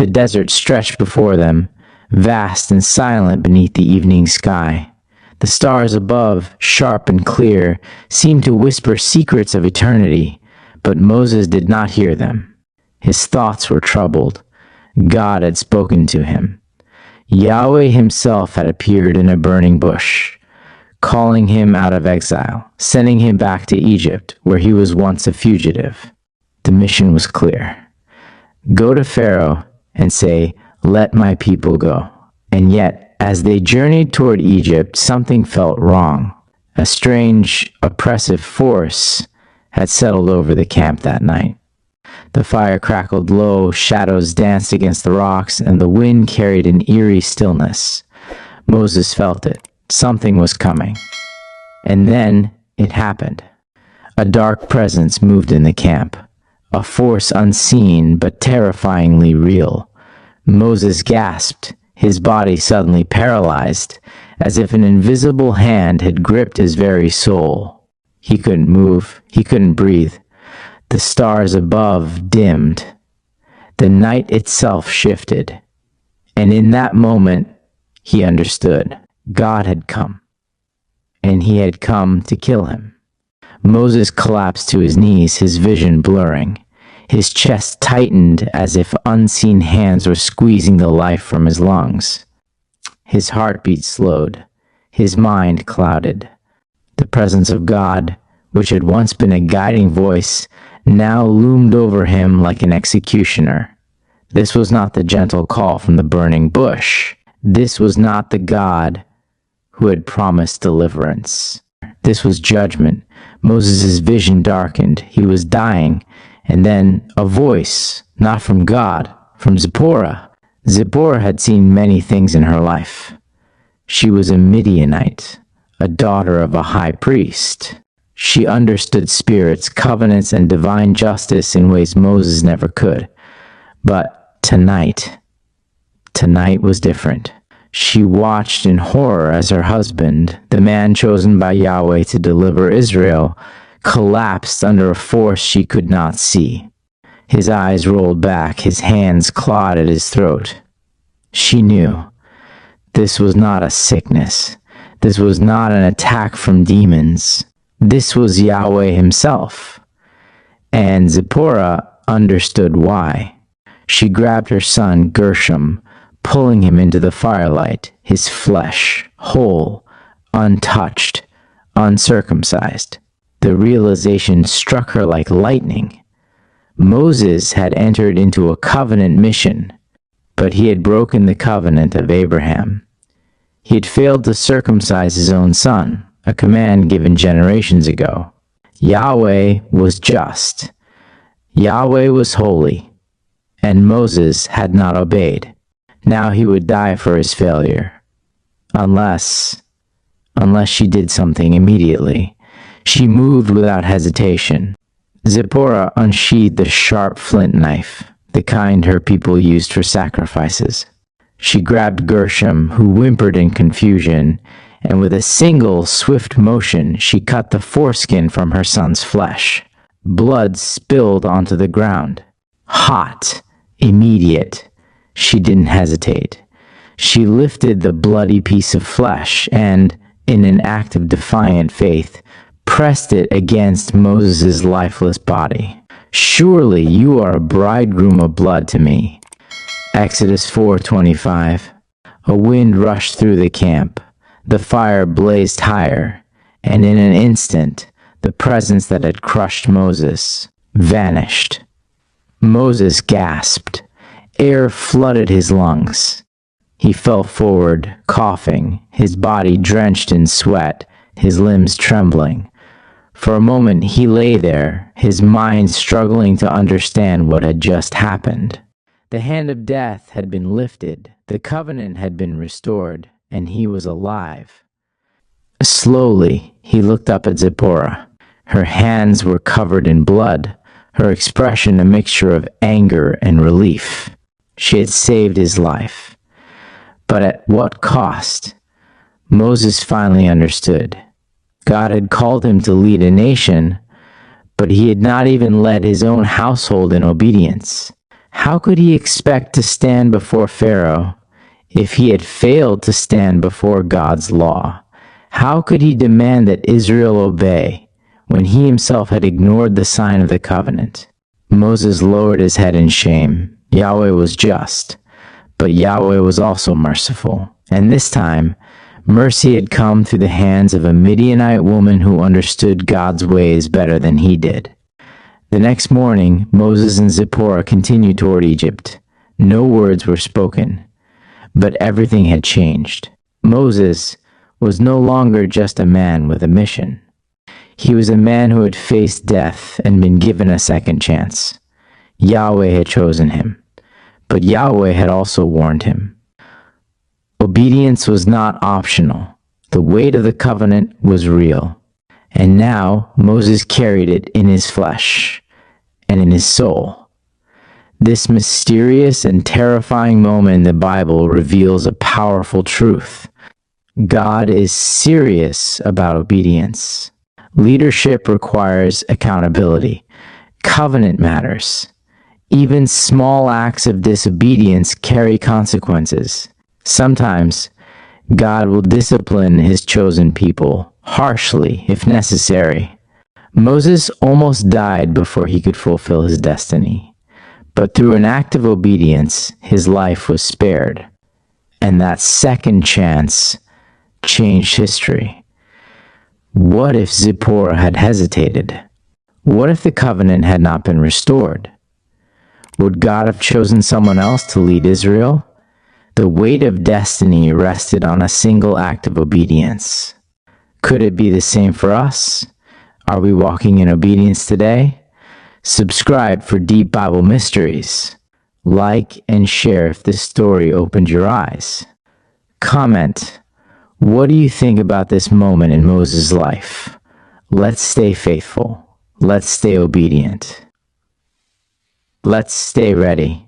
The desert stretched before them, vast and silent beneath the evening sky. The stars above, sharp and clear, seemed to whisper secrets of eternity, but Moses did not hear them. His thoughts were troubled. God had spoken to him. Yahweh himself had appeared in a burning bush, calling him out of exile, sending him back to Egypt, where he was once a fugitive. The mission was clear. Go to Pharaoh and say, "Let my people go." And yet, as they journeyed toward Egypt, something felt wrong. A strange, oppressive force had settled over the camp that night. The fire crackled low, shadows danced against the rocks, and the wind carried an eerie stillness. Moses felt it. Something was coming. And then it happened. A dark presence moved in the camp, a force unseen but terrifyingly real. Moses gasped, his body suddenly paralyzed, as if an invisible hand had gripped his very soul. He couldn't move, he couldn't breathe. The stars above dimmed. The night itself shifted. And in that moment, he understood. God had come. And he had come to kill him. Moses collapsed to his knees, his vision blurring. His chest tightened as if unseen hands were squeezing the life from his lungs. His heartbeat slowed. His mind clouded. The presence of God, which had once been a guiding voice, now loomed over him like an executioner. This was not the gentle call from the burning bush. This was not the God who had promised deliverance. This was judgment. Moses' vision darkened. He was dying. And then a voice, not from God, from Zipporah. Zipporah had seen many things in her life. She was a Midianite, a daughter of a high priest. She understood spirits, covenants, and divine justice in ways Moses never could. But tonight was different. She watched in horror as her husband, the man chosen by Yahweh to deliver Israel, collapsed under a force she could not see. His eyes rolled back, his hands clawed at his throat. She knew. This was not a sickness. This was not an attack from demons. This was Yahweh himself. And Zipporah understood why. She grabbed her son, Gershom, pulling him into the firelight, his flesh, whole, untouched, uncircumcised. The realization struck her like lightning. Moses had entered into a covenant mission, but he had broken the covenant of Abraham. He had failed to circumcise his own son, a command given generations ago. Yahweh was just. Yahweh was holy, and Moses had not obeyed. Now he would die for his failure. Unless she did something immediately. She moved without hesitation. Zipporah unsheathed the sharp flint knife, the kind her people used for sacrifices. She grabbed Gershom, who whimpered in confusion, and with a single swift motion, she cut the foreskin from her son's flesh. Blood spilled onto the ground. Hot, immediate. She didn't hesitate. She lifted the bloody piece of flesh and, in an act of defiant faith, pressed it against Moses' lifeless body. "Surely you are a bridegroom of blood to me." Exodus 4:25. A wind rushed through the camp. The fire blazed higher, and in an instant, the presence that had crushed Moses vanished. Moses gasped. Air flooded his lungs. He fell forward, coughing, his body drenched in sweat, his limbs trembling. For a moment he lay there, his mind struggling to understand what had just happened. The hand of death had been lifted, the covenant had been restored, and he was alive. Slowly, he looked up at Zipporah. Her hands were covered in blood, her expression a mixture of anger and relief. She had saved his life. But at what cost? Moses finally understood. God had called him to lead a nation, but he had not even led his own household in obedience. How could he expect to stand before Pharaoh if he had failed to stand before God's law? How could he demand that Israel obey when he himself had ignored the sign of the covenant? Moses lowered his head in shame. Yahweh was just, but Yahweh was also merciful. And this time, mercy had come through the hands of a Midianite woman who understood God's ways better than he did. The next morning, Moses and Zipporah continued toward Egypt. No words were spoken, but everything had changed. Moses was no longer just a man with a mission. He was a man who had faced death and been given a second chance. Yahweh had chosen him, but Yahweh had also warned him. Obedience was not optional. The weight of the covenant was real, and now Moses carried it in his flesh and in his soul. This mysterious and terrifying moment in the Bible reveals a powerful truth. God is serious about obedience. Leadership requires accountability. Covenant matters. Even small acts of disobedience carry consequences. Sometimes, God will discipline his chosen people, harshly if necessary. Moses almost died before he could fulfill his destiny, but through an act of obedience, his life was spared. And that second chance changed history. What if Zipporah had hesitated? What if the covenant had not been restored? Would God have chosen someone else to lead Israel? The weight of destiny rested on a single act of obedience. Could it be the same for us? Are we walking in obedience today? Subscribe for deep Bible mysteries. Like and share if this story opened your eyes. Comment, what do you think about this moment in Moses' life? Let's stay faithful. Let's stay obedient. Let's stay ready.